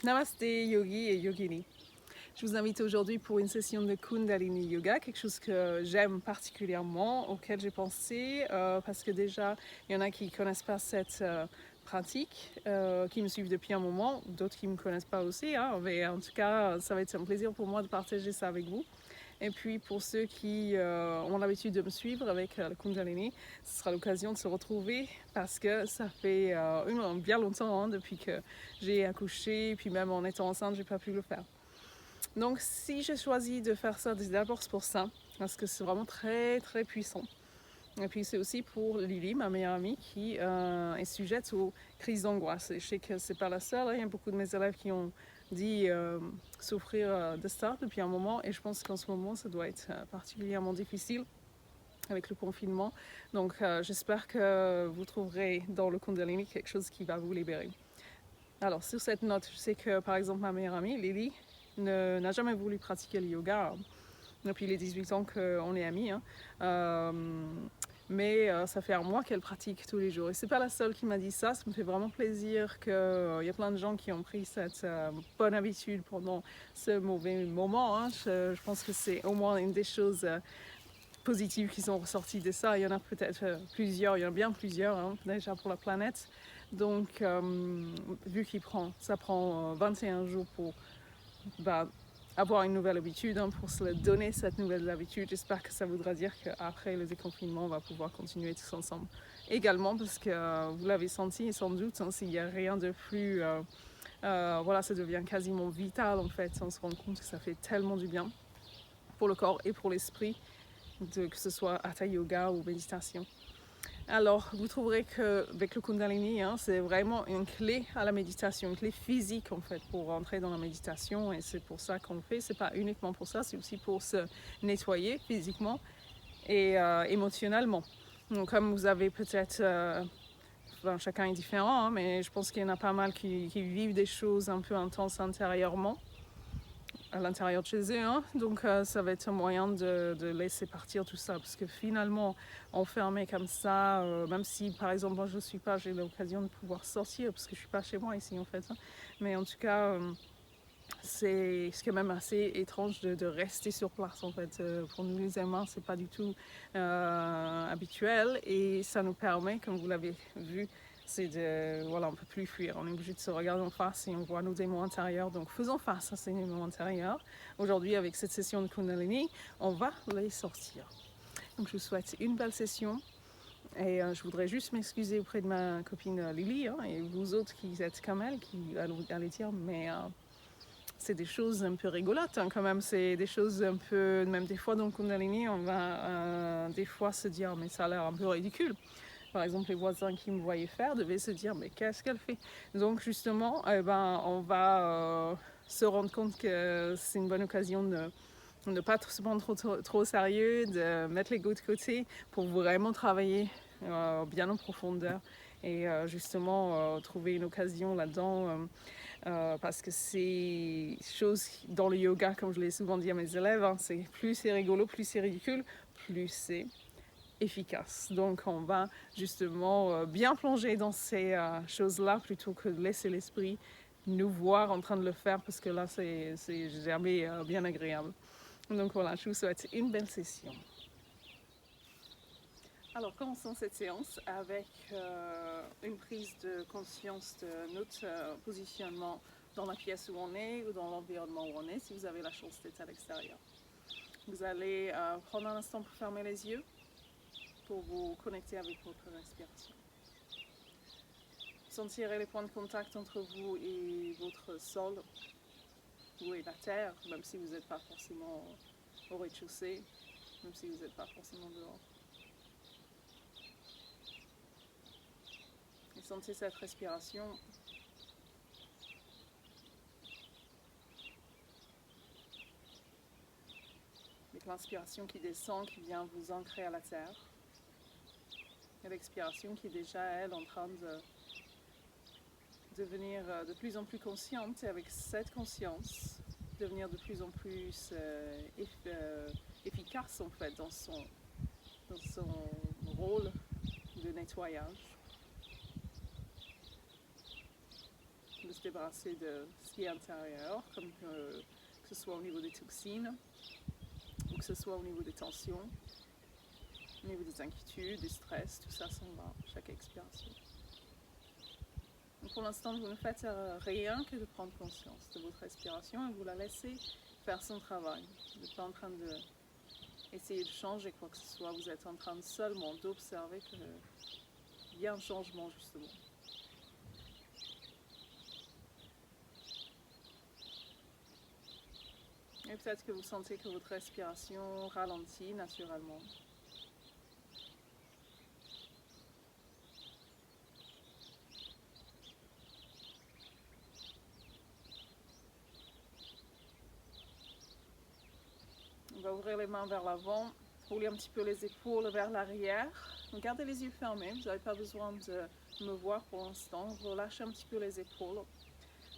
Namasté yogi et yogini. Je vous invite aujourd'hui pour une session de Kundalini Yoga, quelque chose que j'aime particulièrement, auquel j'ai pensé, parce que déjà, il y en a qui ne connaissent pas cette pratique, qui me suivent depuis un moment, d'autres qui ne me connaissent pas aussi, hein, mais en tout cas, ça va être un plaisir pour moi de partager ça avec vous. Et puis pour ceux qui ont l'habitude de me suivre avec le Kundalini, ce sera l'occasion de se retrouver parce que ça fait bien longtemps depuis que j'ai accouché, puis même en étant enceinte, j'ai pas pu le faire. Donc si j'ai choisi de faire ça, d'abord c'est pour ça, parce que c'est vraiment très très puissant. Et puis c'est aussi pour Lily, ma meilleure amie, qui est sujette aux crises d'angoisse. Et je sais que c'est pas la seule, hein. Il y a beaucoup de mes élèves qui ont dit souffrir de ça depuis un moment. Et je pense qu'en ce moment, ça doit être particulièrement difficile avec le confinement. Donc j'espère que vous trouverez dans le Kundalini quelque chose qui va vous libérer. Alors sur cette note, je sais que par exemple ma meilleure amie, Lily, n'a jamais voulu pratiquer le yoga depuis les 18 ans qu'on est amis. Hein. Mais ça fait un mois qu'elle pratique tous les jours. Et c'est pas la seule qui m'a dit ça. Ça me fait vraiment plaisir qu'il y a plein de gens qui ont pris cette bonne habitude pendant ce mauvais moment. Hein. Je pense que c'est au moins une des choses positives qui sont ressorties de ça. Il y en a peut-être plusieurs, il y en a bien plusieurs hein, déjà pour la planète. Donc, vu ça prend 21 jours pour avoir une nouvelle habitude, hein, pour se donner cette nouvelle habitude. J'espère que ça voudra dire qu'après le déconfinement, on va pouvoir continuer tous ensemble. Également parce que vous l'avez senti sans doute, hein, s'il n'y a rien de plus... voilà, ça devient quasiment vital en fait. On se rend compte que ça fait tellement du bien pour le corps et pour l'esprit, que ce soit hatha yoga ou méditation. Alors, vous trouverez qu'avec le Kundalini, hein, c'est vraiment une clé à la méditation, une clé physique en fait pour rentrer dans la méditation et c'est pour ça qu'on le fait. C'est pas uniquement pour ça, c'est aussi pour se nettoyer physiquement et émotionnellement. Donc, comme vous avez peut-être, chacun est différent, hein, mais je pense qu'il y en a pas mal qui vivent des choses un peu intenses intérieurement à l'intérieur de chez eux, hein. Donc ça va être un moyen de laisser partir tout ça, parce que finalement, enfermé comme ça, même si par exemple moi je ne suis pas, j'ai l'occasion de pouvoir sortir, parce que je ne suis pas chez moi ici en fait, hein. Mais en tout cas, c'est quand même assez étrange de rester sur place en fait. Pour nous les humains, c'est pas du tout habituel, et ça nous permet, comme vous l'avez vu, c'est de, voilà, on ne peut plus fuir, on est obligé de se regarder en face et on voit nos démons intérieurs, donc faisons face à ces démons intérieurs. Aujourd'hui, avec cette session de Kundalini, on va les sortir. Donc je vous souhaite une belle session, et je voudrais juste m'excuser auprès de ma copine Lily, hein, et vous autres qui êtes comme elle, qui allez dire, mais c'est des choses un peu rigolotes, hein, quand même, c'est des choses un peu, même des fois dans le Kundalini, on va des fois se dire, mais ça a l'air un peu ridicule. Par exemple, les voisins qui me voyaient faire devaient se dire, mais qu'est-ce qu'elle fait? Donc justement, on va se rendre compte que c'est une bonne occasion de ne pas se prendre trop au sérieux, de mettre l'ego de côté pour vraiment travailler bien en profondeur et justement trouver une occasion là-dedans. Parce que c'est chose dans le yoga, comme je l'ai souvent dit à mes élèves, hein, c'est plus c'est rigolo, plus c'est ridicule, plus c'est efficace. Donc on va justement bien plonger dans ces choses-là plutôt que de laisser l'esprit nous voir en train de le faire, parce que là c'est jamais bien agréable. Donc voilà, je vous souhaite une belle session. Alors commençons cette séance avec une prise de conscience de notre positionnement dans la pièce où on est ou dans l'environnement où on est, si vous avez la chance d'être à l'extérieur. Vous allez prendre un instant pour fermer les yeux, pour vous connecter avec votre respiration. Sentirez les points de contact entre vous et votre sol, vous et la terre, même si vous n'êtes pas forcément au rez-de-chaussée, même si vous n'êtes pas forcément dehors. Et sentez cette respiration avec l'inspiration qui descend, qui vient vous ancrer à la terre, et l'expiration qui est déjà, elle, en train de devenir de plus en plus consciente, et avec cette conscience, devenir de plus en plus efficace en fait dans son rôle de nettoyage, de de se débarrasser de ce qui est intérieur, comme que ce soit au niveau des toxines, ou que ce soit au niveau des tensions, au niveau des inquiétudes, du stress, tout ça s'en va, chaque expiration. Donc pour l'instant, vous ne faites rien que de prendre conscience de votre respiration et vous la laissez faire son travail. Vous n'êtes pas en train d'essayer de changer quoi que ce soit, vous êtes en train seulement d'observer qu'il y a un changement justement. Et peut-être que vous sentez que votre respiration ralentit naturellement. On va ouvrir les mains vers l'avant, rouler un petit peu les épaules vers l'arrière. Gardez les yeux fermés, vous n'avez pas besoin de me voir pour l'instant. Relâchez un petit peu les épaules,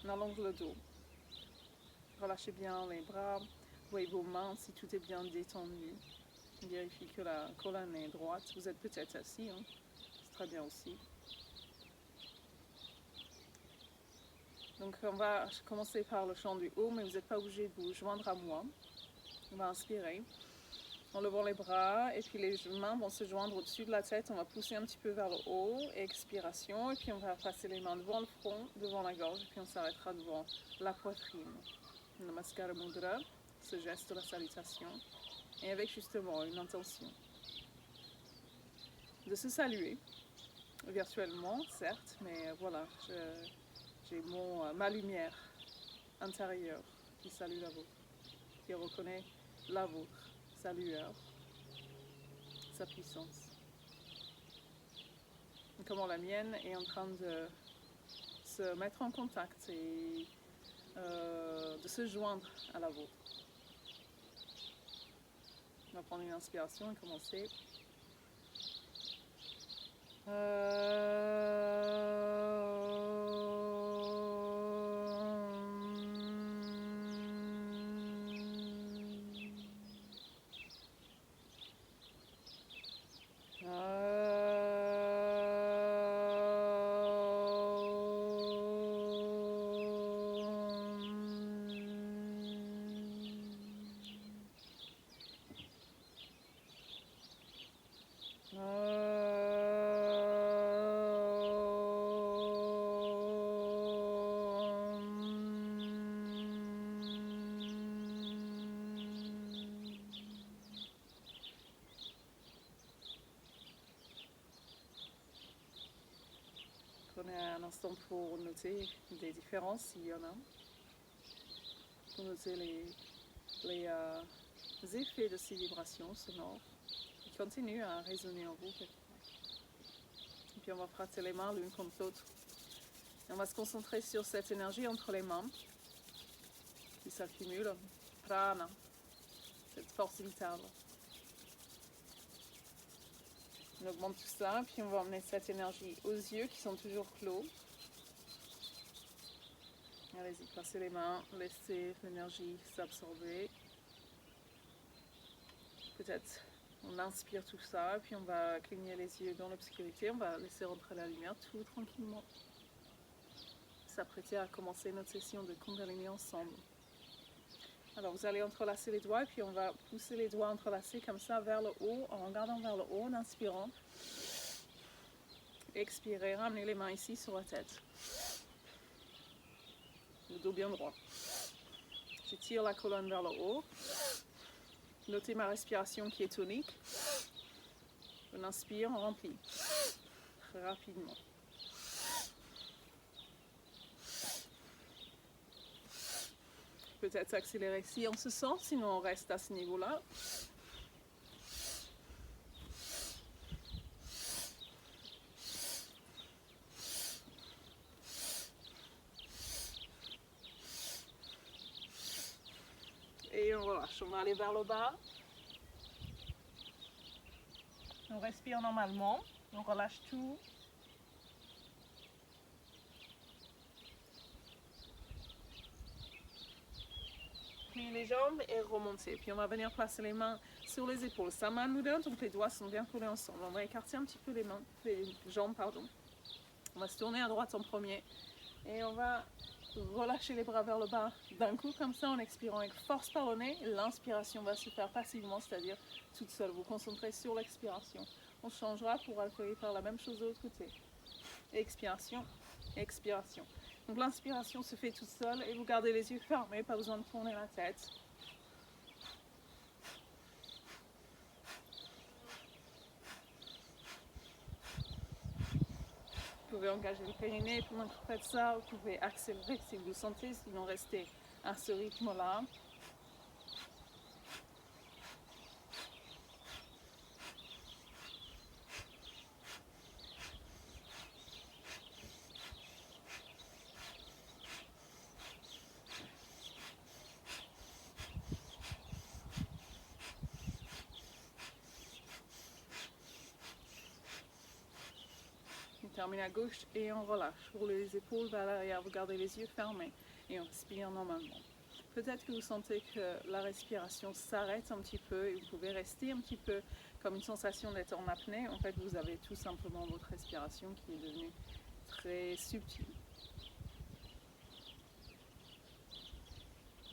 on allonge le dos. Relâchez bien les bras, voyez vos mains si tout est bien détendu. Vérifiez que la colonne est droite. Vous êtes peut-être assis, hein. C'est très bien aussi. Donc on va commencer par le chant du haut, mais vous n'êtes pas obligé de vous joindre à moi. On va inspirer en levant les bras et puis les mains vont se joindre au-dessus de la tête. On va pousser un petit peu vers le haut, expiration, et puis on va passer les mains devant le front, devant la gorge, et puis on s'arrêtera devant la poitrine. Namaskara Mudra, ce geste de la salutation, et avec justement une intention de se saluer, virtuellement certes, mais voilà, j'ai ma lumière intérieure qui salue la vôtre, qui reconnaît la vôtre, sa lueur, sa puissance. Et comment la mienne est en train de se mettre en contact et de se joindre à la vôtre. On va prendre une inspiration et commencer. Prenez un instant pour noter des différences s'il y en a. Pour noter les effets de ces vibrations sonores qui continuent à résonner en vous quelque part. Et puis on va frotter les mains l'une contre l'autre. Et on va se concentrer sur cette énergie entre les mains qui s'accumule. Prana, cette force vitale. On augmente tout ça, puis on va emmener cette énergie aux yeux qui sont toujours clos. Allez-y, passez les mains, laissez l'énergie s'absorber. Peut-être on inspire tout ça, puis on va cligner les yeux dans l'obscurité, on va laisser rentrer la lumière tout tranquillement. S'apprêter à commencer notre session de Kundalini ensemble. Alors vous allez entrelacer les doigts et puis on va pousser les doigts entrelacés comme ça vers le haut en regardant vers le haut, en inspirant. Expirez, ramenez les mains ici sur la tête. Le dos bien droit. J'étire la colonne vers le haut. Notez ma respiration qui est tonique. On inspire, on remplit. Très rapidement. Peut-être accélérer si on se sent, sinon on reste à ce niveau-là. Et on relâche, on va aller vers le bas. On respire normalement, on relâche tout. Pliez les jambes et remontez. Puis on va venir placer les mains sur les épaules. Sama Mudra, donc les doigts sont bien collés ensemble. On va écarter un petit peu les jambes, pardon. On va se tourner à droite en premier. Et on va relâchez les bras vers le bas d'un coup comme ça en expirant avec force par le nez. L'inspiration va se faire passivement, c'est-à-dire toute seule. Vous concentrez sur l'expiration. On changera pour faire la même chose de l'autre côté. Expiration, expiration. Donc l'inspiration se fait toute seule et vous gardez les yeux fermés, pas besoin de tourner la tête. Vous pouvez engager le périnée pendant que vous faites ça, vous pouvez accélérer si vous le sentez, sinon restez à ce rythme-là. On termine à gauche et on relâche. Roulez les épaules vers l'arrière, vous gardez les yeux fermés et on respire normalement. Peut-être que vous sentez que la respiration s'arrête un petit peu et vous pouvez rester un petit peu comme une sensation d'être en apnée. En fait, vous avez tout simplement votre respiration qui est devenue très subtile.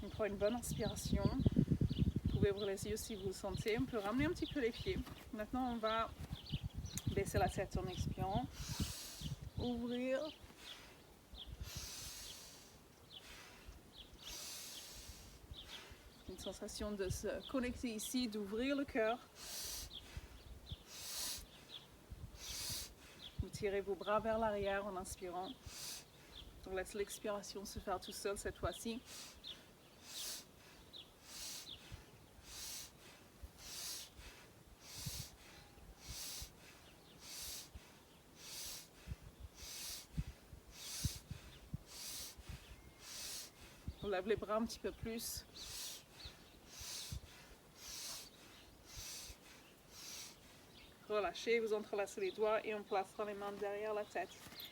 On prend une bonne inspiration. Vous pouvez ouvrir les yeux si vous le sentez. On peut ramener un petit peu les pieds. Maintenant, on va baisser la tête en expirant. Ouvrir. Une sensation de se connecter ici, d'ouvrir le cœur. Vous tirez vos bras vers l'arrière en inspirant. On laisse l'expiration se faire tout seul cette fois-ci. On lève les bras un petit peu plus. Relâchez, vous entrelacez les doigts et on placera les mains derrière la tête.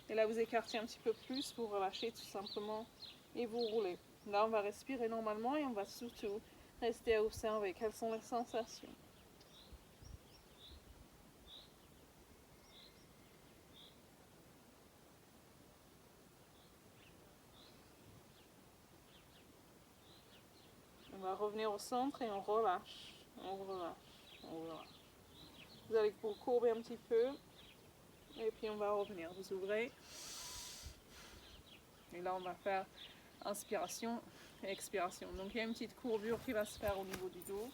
Et là, vous écartez un petit peu plus, vous relâchez tout simplement et vous roulez. Là, on va respirer normalement et on va surtout rester à observer quelles sont les sensations. On va revenir au centre et on relâche, on relâche, on relâche. Vous allez vous courber un petit peu et puis on va revenir. Vous ouvrez et là on va faire inspiration et expiration. Donc il y a une petite courbure qui va se faire au niveau du dos.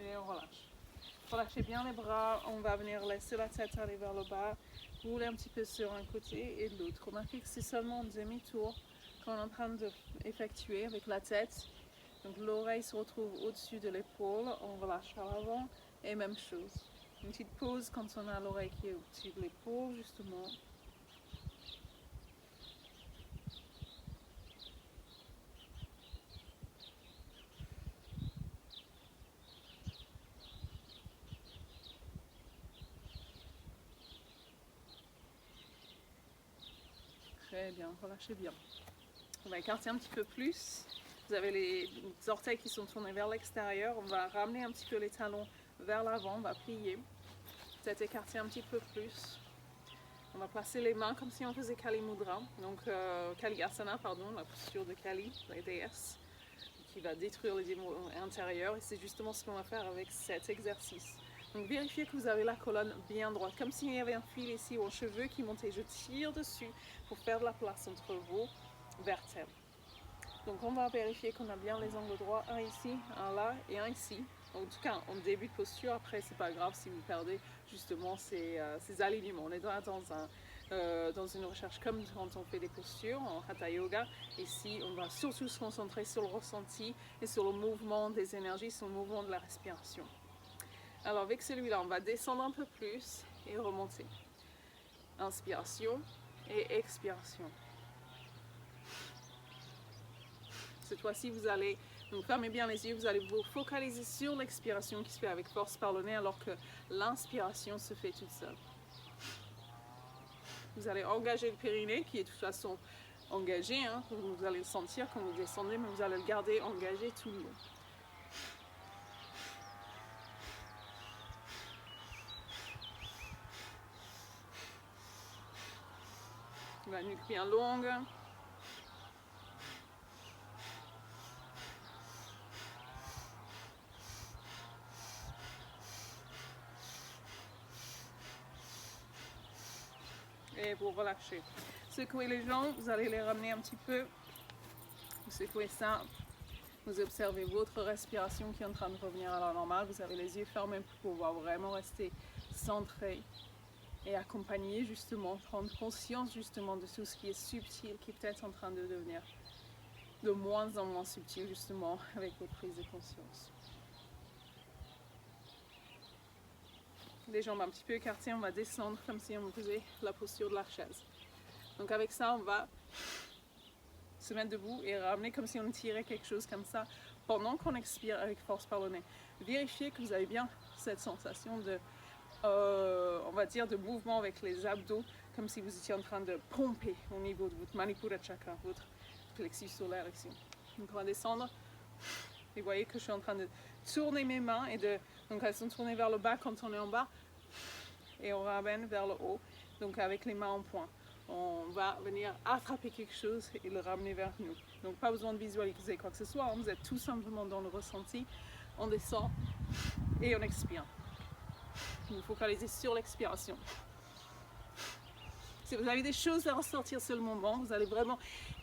Et on relâche. Relâchez bien les bras, on va venir laisser la tête aller vers le bas, rouler un petit peu sur un côté et de l'autre. On a fixé seulement un demi-tour qu'on est en train d'effectuer avec la tête. Donc l'oreille se retrouve au-dessus de l'épaule, on relâche à l'avant et même chose. Une petite pause quand on a l'oreille qui est au-dessus de l'épaule justement. Très bien, relâchez bien. On va écarter un petit peu plus. Vous avez les orteils qui sont tournés vers l'extérieur. On va ramener un petit peu les talons vers l'avant, on va plier. Peut-être écarter un petit peu plus. On va placer les mains comme si on faisait Kali Mudra, donc Kali Asana, pardon, la posture de Kali, la déesse, qui va détruire les démons intérieurs. Et c'est justement ce qu'on va faire avec cet exercice. Donc vérifiez que vous avez la colonne bien droite, comme s'il y avait un fil ici ou un cheveu qui montait. Je tire dessus pour faire de la place entre vos vertèbres. Donc on va vérifier qu'on a bien les angles droits, un ici, un là et un ici. En tout cas, en début de posture, après c'est pas grave si vous perdez justement ces alignements. On est dans une recherche comme quand on fait des postures en Hatha Yoga. Ici, on va surtout se concentrer sur le ressenti et sur le mouvement des énergies, sur le mouvement de la respiration. Alors avec celui-là, on va descendre un peu plus et remonter. Inspiration et expiration. Cette fois-ci, vous allez Donc fermez bien les yeux, vous allez vous focaliser sur l'expiration qui se fait avec force par le nez alors que l'inspiration se fait toute seule. Vous allez engager le périnée qui est de toute façon engagé, hein. Vous allez le sentir quand vous descendez, mais vous allez le garder engagé tout le long. La nuque bien longue. Et vous relâchez. Secouez les jambes, vous allez les ramener un petit peu. Vous secouez ça. Vous observez votre respiration qui est en train de revenir à la normale. Vous avez les yeux fermés pour pouvoir vraiment rester centré et accompagner justement, prendre conscience justement de tout ce qui est subtil, qui est peut-être en train de devenir de moins en moins subtil justement avec votre prise de conscience. Les jambes un petit peu écartées, on va descendre comme si on faisait la posture de la chaise. Donc avec ça, on va se mettre debout et ramener comme si on tirait quelque chose comme ça pendant qu'on expire avec force par le nez. Vérifiez que vous avez bien cette sensation de, on va dire, de mouvement avec les abdos, comme si vous étiez en train de pomper au niveau de votre Manipura Chakra, votre plexus solaire ici. Donc on va descendre et vous voyez que je suis en train de tourner mes mains et donc elles sont tournées vers le bas quand on est en bas et on ramène vers le haut, donc avec les mains en point. On va venir attraper quelque chose et le ramener vers nous. Donc pas besoin de visualiser quoi que ce soit, vous êtes tout simplement dans le ressenti. On descend et on expire. Vous focalisez sur l'expiration. Si vous avez des choses à ressortir sur le moment, vous allez vraiment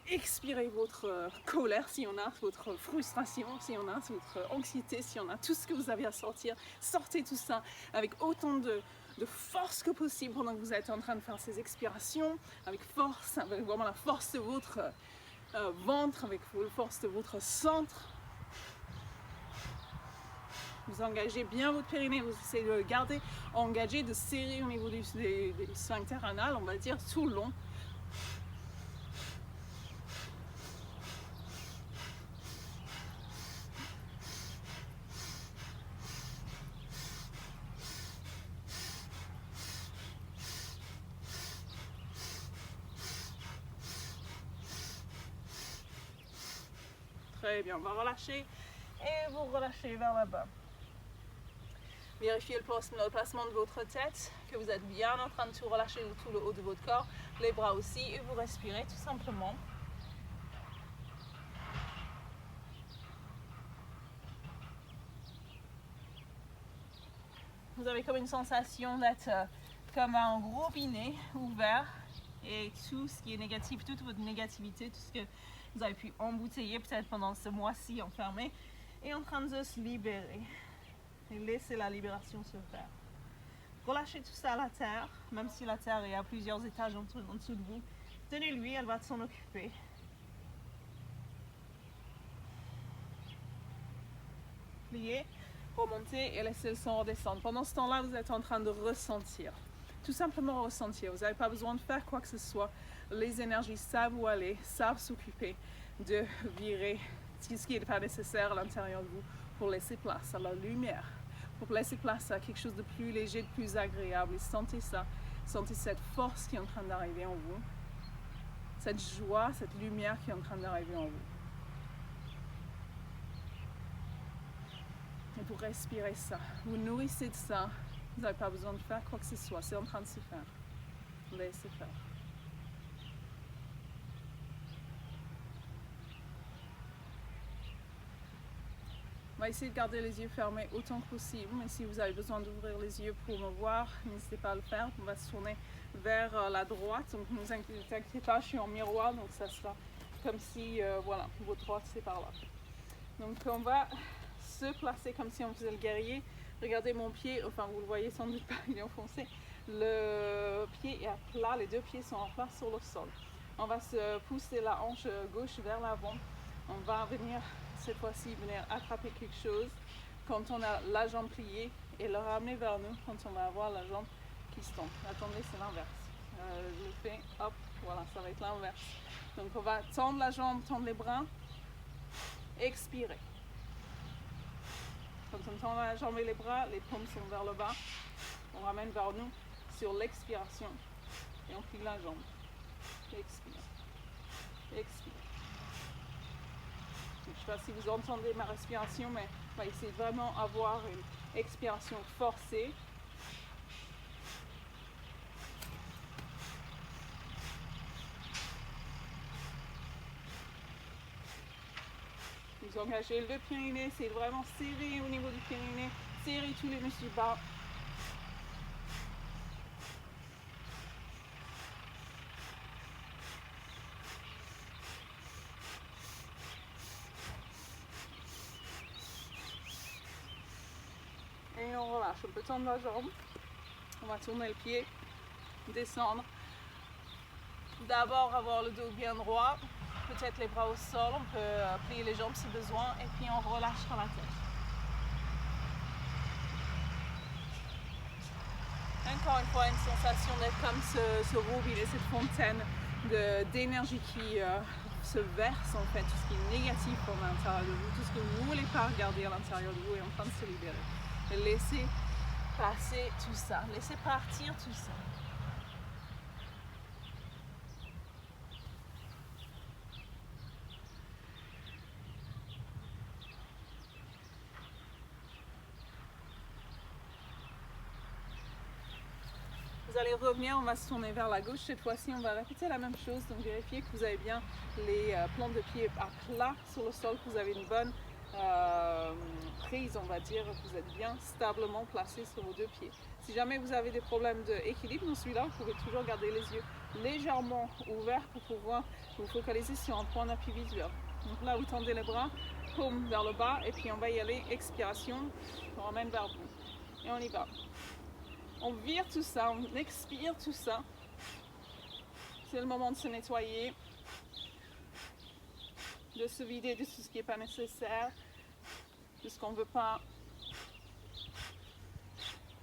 expirer votre colère s'il y en a, votre frustration s'il y en a, votre anxiété s'il y en a, tout ce que vous avez à sortir. Sortez tout ça avec autant de force que possible pendant que vous êtes en train de faire ces expirations, avec force, avec vraiment la force de votre ventre, avec la force de votre centre. Vous engagez bien votre périnée, vous essayez de le garder engagé, de serrer au niveau des sphincters anal, on va dire, tout le long. Très bien, on va relâcher et vous relâchez vers là-bas. Vérifiez le placement de votre tête, que vous êtes bien en train de tout relâcher tout le haut de votre corps, les bras aussi, et vous respirez tout simplement. Vous avez comme une sensation d'être comme un robinet ouvert et tout ce qui est négatif, toute votre négativité, tout ce que vous avez pu embouteiller peut-être pendant ce mois-ci enfermé, est en train de se libérer. Et laissez la libération se faire. Relâchez tout ça à la terre, même si la terre est à plusieurs étages en dessous de vous. Tenez-lui, elle va s'en occuper. Pliez, remontez et laissez le sang redescendre. Pendant ce temps-là, vous êtes en train de ressentir. Tout simplement ressentir. Vous n'avez pas besoin de faire quoi que ce soit. Les énergies savent où aller, savent s'occuper de virer tout ce qui n'est pas nécessaire à l'intérieur de vous pour laisser place à la lumière. Pour laisser place à quelque chose de plus léger, de plus agréable. Et sentez ça, sentez cette force qui est en train d'arriver en vous, cette joie, cette lumière qui est en train d'arriver en vous. Et vous respirez ça, vous nourrissez de ça, vous n'avez pas besoin de faire quoi que ce soit, c'est en train de se faire. Laissez faire. On va essayer de garder les yeux fermés autant que possible, mais si vous avez besoin d'ouvrir les yeux pour me voir, n'hésitez pas à le faire. On va se tourner vers la droite, donc ne vous inquiétez pas, je suis en miroir, donc ça sera comme si, voilà, votre droite c'est par là. Donc on va se placer comme si on faisait le guerrier. Regardez mon pied, enfin vous le voyez sans doute pas, il est enfoncé. Le pied est à plat, les deux pieds sont en plat sur le sol. On va se pousser la hanche gauche vers l'avant. On va venir cette fois-ci venir attraper quelque chose quand on a la jambe pliée et le ramener vers nous quand on va avoir la jambe qui se tombe. Attendez, c'est l'inverse. Je le fais, hop, voilà, ça va être l'inverse. Donc on va tendre la jambe, tendre les bras, expirer. Quand on tend la jambe et les bras, les paumes sont vers le bas. On ramène vers nous sur l'expiration et on plie la jambe. Expire. Expire. Je ne sais pas si vous entendez ma respiration, mais on va essayer de vraiment avoir une expiration forcée. Vous engagez le périnée, essayez de vraiment serrer au niveau du périnée, serrer tous les muscles du bas. Et on relâche, on peut tendre la jambe, on va tourner le pied, descendre. D'abord avoir le dos bien droit, peut-être les bras au sol, on peut plier les jambes si besoin et puis on relâche sur la tête. Encore une fois, une sensation d'être comme ce robinet, cette fontaine d'énergie qui se verse en fait, tout ce qui est négatif à l'intérieur de vous, tout ce que vous ne voulez pas regarder à l'intérieur de vous est en train de se libérer. Et laissez passer tout ça, laissez partir tout ça. Vous allez revenir, on va se tourner vers la gauche. Cette fois-ci, on va répéter la même chose. Donc, vérifiez que vous avez bien les plantes de pied à plat sur le sol, que vous avez une bonne prise, on va dire, que vous êtes bien stablement placé sur vos deux pieds. Si jamais vous avez des problèmes d'équilibre dans celui-là, vous pouvez toujours garder les yeux légèrement ouverts pour pouvoir vous focaliser sur un point d'appui visuel. Donc là, vous tendez les bras, paume vers le bas, et puis on va y aller. Expiration, on ramène vers vous. Et on y va. On vire tout ça, on expire tout ça. C'est le moment de se nettoyer, de se vider de tout ce qui n'est pas nécessaire, de ce qu'on ne veut pas.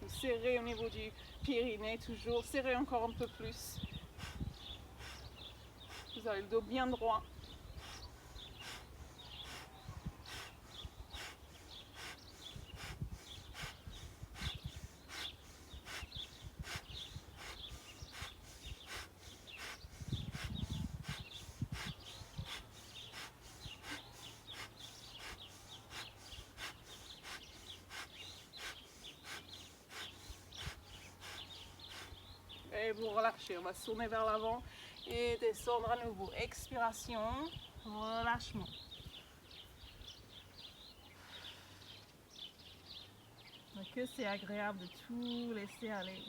Vous serrez au niveau du périnée toujours, serrez encore un peu plus. Vous avez le dos bien droit. Et vous relâchez, on va se tourner vers l'avant et descendre à nouveau. Expiration, relâchement. Donc que c'est agréable de tout laisser aller.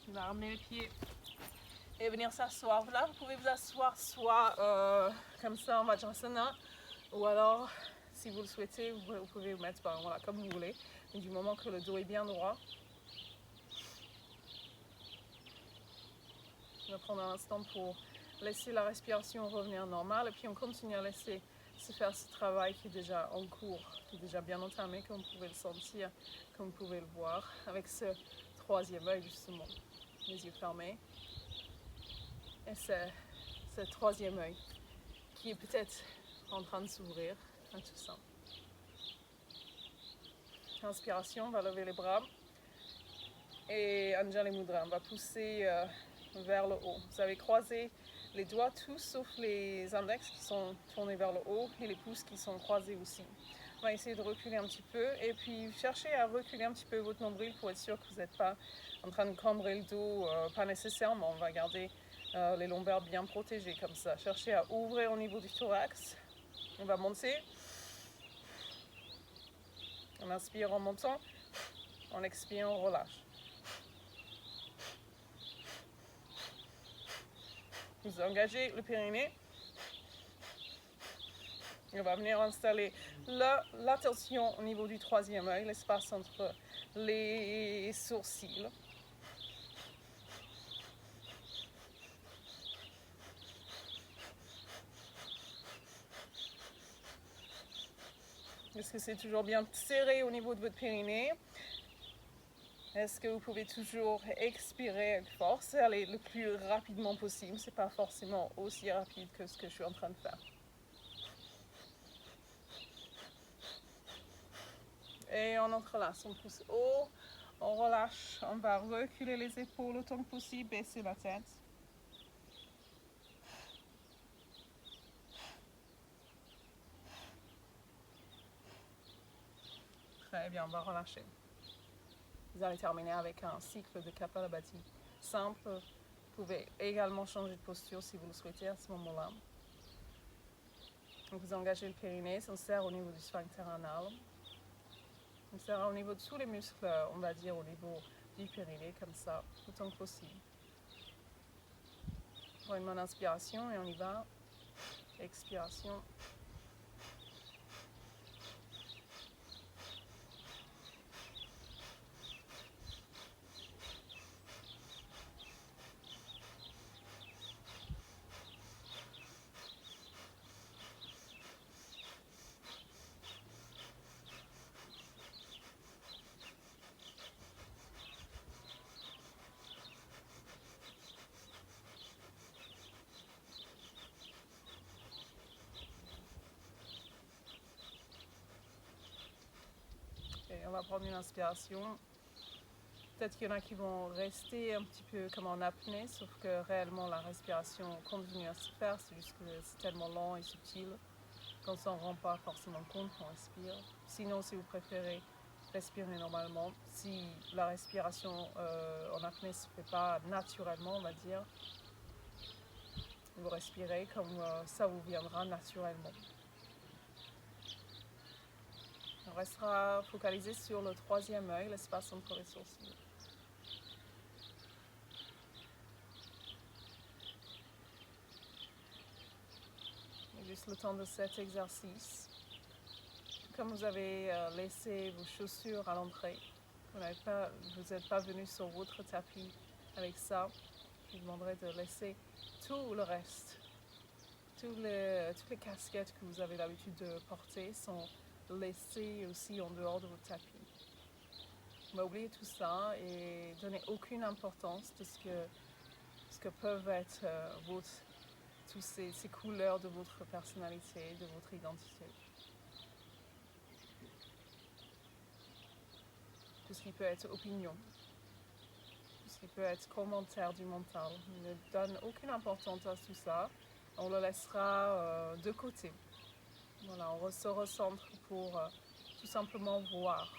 On va ramener les pieds et venir s'asseoir. Là, vous pouvez vous asseoir soit comme ça en Vajrasana, ou alors, si vous le souhaitez, vous pouvez vous mettre voilà, comme vous voulez. Et du moment que le dos est bien droit, on va prendre un instant pour laisser la respiration revenir normale, et puis on continue à laisser se faire ce travail qui est déjà en cours, qui est déjà bien entamé, comme vous pouvez le sentir, comme vous pouvez le voir, avec ce troisième œil justement, les yeux fermés. Et ce troisième œil qui est peut-être en train de s'ouvrir à tout ça. Inspiration, on va lever les bras. Et Anjali Mudra, on va pousser vers le haut. Vous avez croisé les doigts tous sauf les index qui sont tournés vers le haut et les pouces qui sont croisés aussi. On va essayer de reculer un petit peu et puis chercher à reculer un petit peu votre nombril pour être sûr que vous n'êtes pas en train de cambrer le dos, pas nécessairement. On va garder les lombaires bien protégés comme ça. Cherchez à ouvrir au niveau du thorax. On va monter. On inspire en montant. On expire, on relâche. Vous engagez le périnée. On va venir installer l'attention au niveau du troisième œil, l'espace entre les sourcils. Est-ce que c'est toujours bien serré au niveau de votre périnée? Est-ce que vous pouvez toujours expirer avec force et aller le plus rapidement possible? C'est pas forcément aussi rapide que ce que je suis en train de faire. Et on entrelace, on pousse haut, on relâche, on va reculer les épaules autant que possible, baisser la tête. Très bien, on va relâcher. Vous allez terminer avec un cycle de Kapalabhati simple. Vous pouvez également changer de posture si vous le souhaitez à ce moment-là. Donc vous engagez le périnée, ça serre au niveau du sphincter anal. On serre au niveau de tous les muscles, on va dire au niveau du périnée, comme ça, autant que possible. Prenez une bonne inspiration et on y va. Expiration. Et on va prendre une inspiration. Peut-être qu'il y en a qui vont rester un petit peu comme en apnée, sauf que réellement la respiration continue à se faire, c'est juste que c'est tellement lent et subtil qu'on ne s'en rend pas forcément compte qu'on respire. Sinon, si vous préférez respirer normalement, si la respiration en apnée ne se fait pas naturellement, on va dire, vous respirez comme ça vous viendra naturellement. On restera focalisé sur le troisième œil, l'espace entre les sourcils. Et juste le temps de cet exercice. Comme vous avez laissé vos chaussures à l'entrée, vous n'êtes pas venu sur votre tapis avec ça, je vous demanderai de laisser tout le reste. Toutes les casquettes que vous avez l'habitude de porter sont laissées aussi en dehors de votre tapis. Oubliez tout ça et donnez aucune importance de ce que peuvent être toutes ces couleurs de votre personnalité, de votre identité. Tout ce qui peut être opinion, tout ce qui peut être commentaire du mental. Ne donne aucune importance à tout ça. On le laissera de côté. Voilà, on se recentre pour tout simplement voir.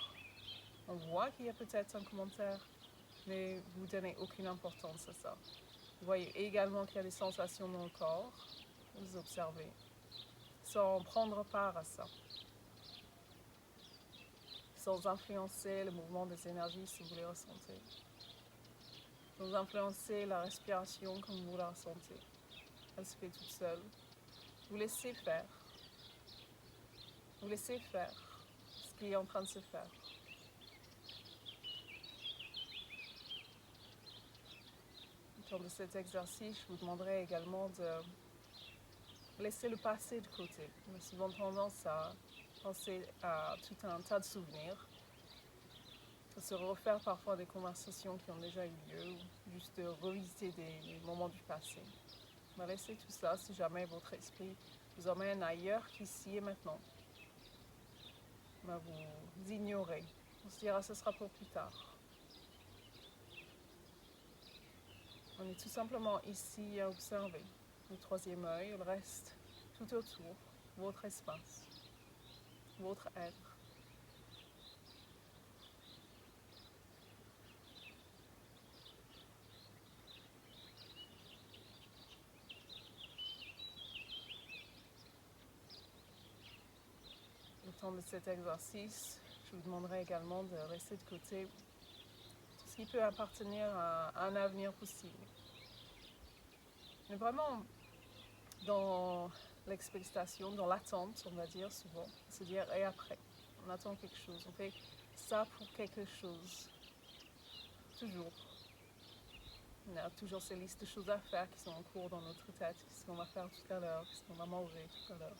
On voit qu'il y a peut-être un commentaire, mais vous ne donnez aucune importance à ça. Vous voyez également qu'il y a des sensations dans le corps. Vous observez, sans prendre part à ça. Sans influencer le mouvement des énergies si vous les ressentez. Sans influencer la respiration comme vous la ressentez. Elle se fait toute seule. Vous laissez faire. Vous laissez faire ce qui est en train de se faire. Au cours de cet exercice, je vous demanderai également de laisser le passé de côté. On a souvent tendance à penser à tout un tas de souvenirs, à se refaire parfois des conversations qui ont déjà eu lieu, ou juste de revisiter des moments du passé. On va laisser tout ça si jamais votre esprit vous emmène ailleurs qu'ici et maintenant. On va vous ignorer. On se dira que ce sera pour plus tard. On est tout simplement ici à observer le troisième œil, le reste tout autour, votre espace, votre être. Au temps de cet exercice, je vous demanderai également de laisser de côté tout ce qui peut appartenir à un avenir possible. Mais vraiment, dans l'expectation, dans l'attente, on va dire souvent, se dire et après, on attend quelque chose, on fait ça pour quelque chose, toujours. On a toujours ces listes de choses à faire qui sont en cours dans notre tête, qu'est-ce qu'on va faire tout à l'heure, qu'est-ce qu'on va manger tout à l'heure,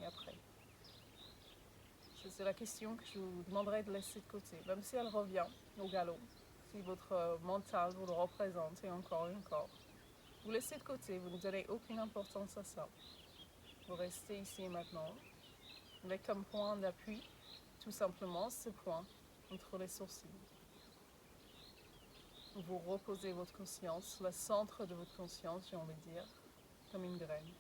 et après. C'est la question que je vous demanderai de laisser de côté, même si elle revient au galop. si votre mental vous le représente, et encore et encore. Vous laissez de côté, vous ne donnez aucune importance à ça. Vous restez ici et maintenant, avec comme point d'appui, tout simplement ce point entre les sourcils. Vous reposez votre conscience, le centre de votre conscience, j'ai envie de dire, comme une graine.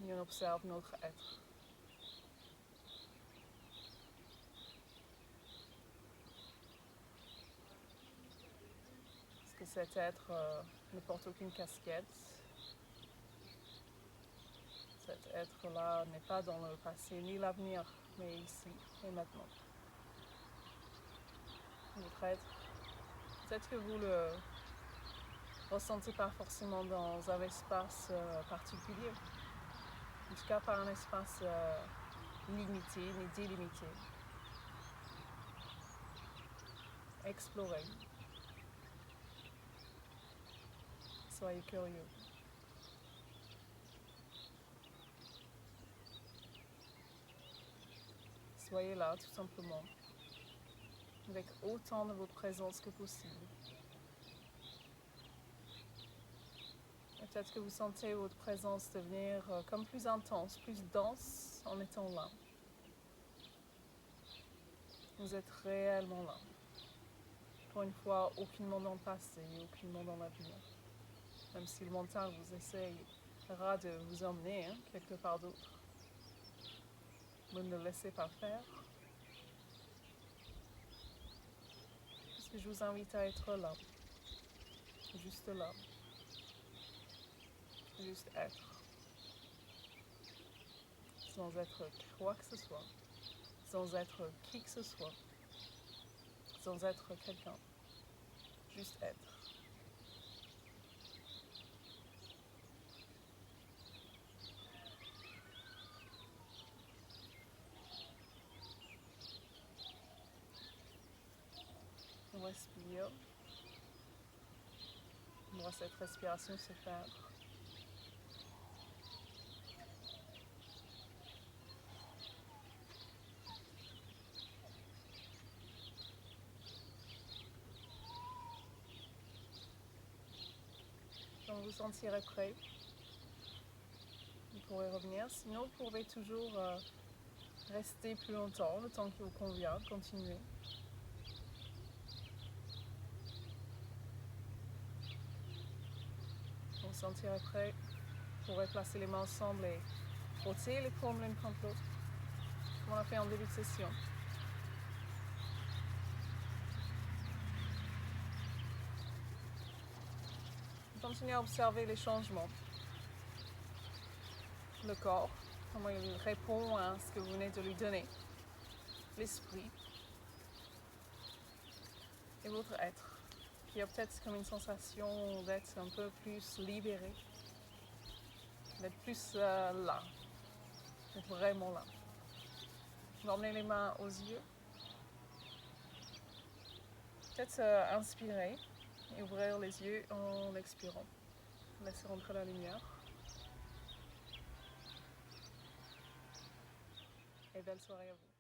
Et on observe notre être. Est-ce que cet être ne porte aucune casquette? Cet être-là n'est pas dans le passé ni l'avenir, mais ici et maintenant. Votre être, peut-être que vous le ressentez pas forcément dans un espace particulier, en tout cas pas un espace limité ni délimité. Explorez. Soyez curieux. Soyez là, tout simplement, avec autant de votre présence que possible. Et peut-être que vous sentez votre présence devenir comme plus intense, plus dense en étant là. Vous êtes réellement là. Pour une fois, aucunement dans le passé, aucunement dans l'avenir. Même si le mental vous essayera de vous emmener quelque part d'autre. Vous ne le laissez pas faire. Parce que je vous invite à être là. Juste là. Juste être. Sans être quoi que ce soit. Sans être qui que ce soit. Sans être quelqu'un. Juste être. On respire. On voit cette respiration se faire. Quand vous vous sentirez prêt, vous pourrez revenir. Sinon, vous pouvez toujours rester plus longtemps, le temps qui vous convient, continuer. Quand vous vous sentirez prêt, vous pourrez placer les mains ensemble et frotter les paumes l'une contre l'autre, comme on a fait en début de session. Continuez à observer les changements. Le corps, comment il répond à ce que vous venez de lui donner. L'esprit. Et votre être, qui a peut-être comme une sensation d'être un peu plus libéré, d'être plus là, d'être vraiment là. Vous emmenez les mains aux yeux. Peut-être inspirer et ouvrir les yeux en expirant. Laissez rentrer la lumière. Et belle soirée à vous.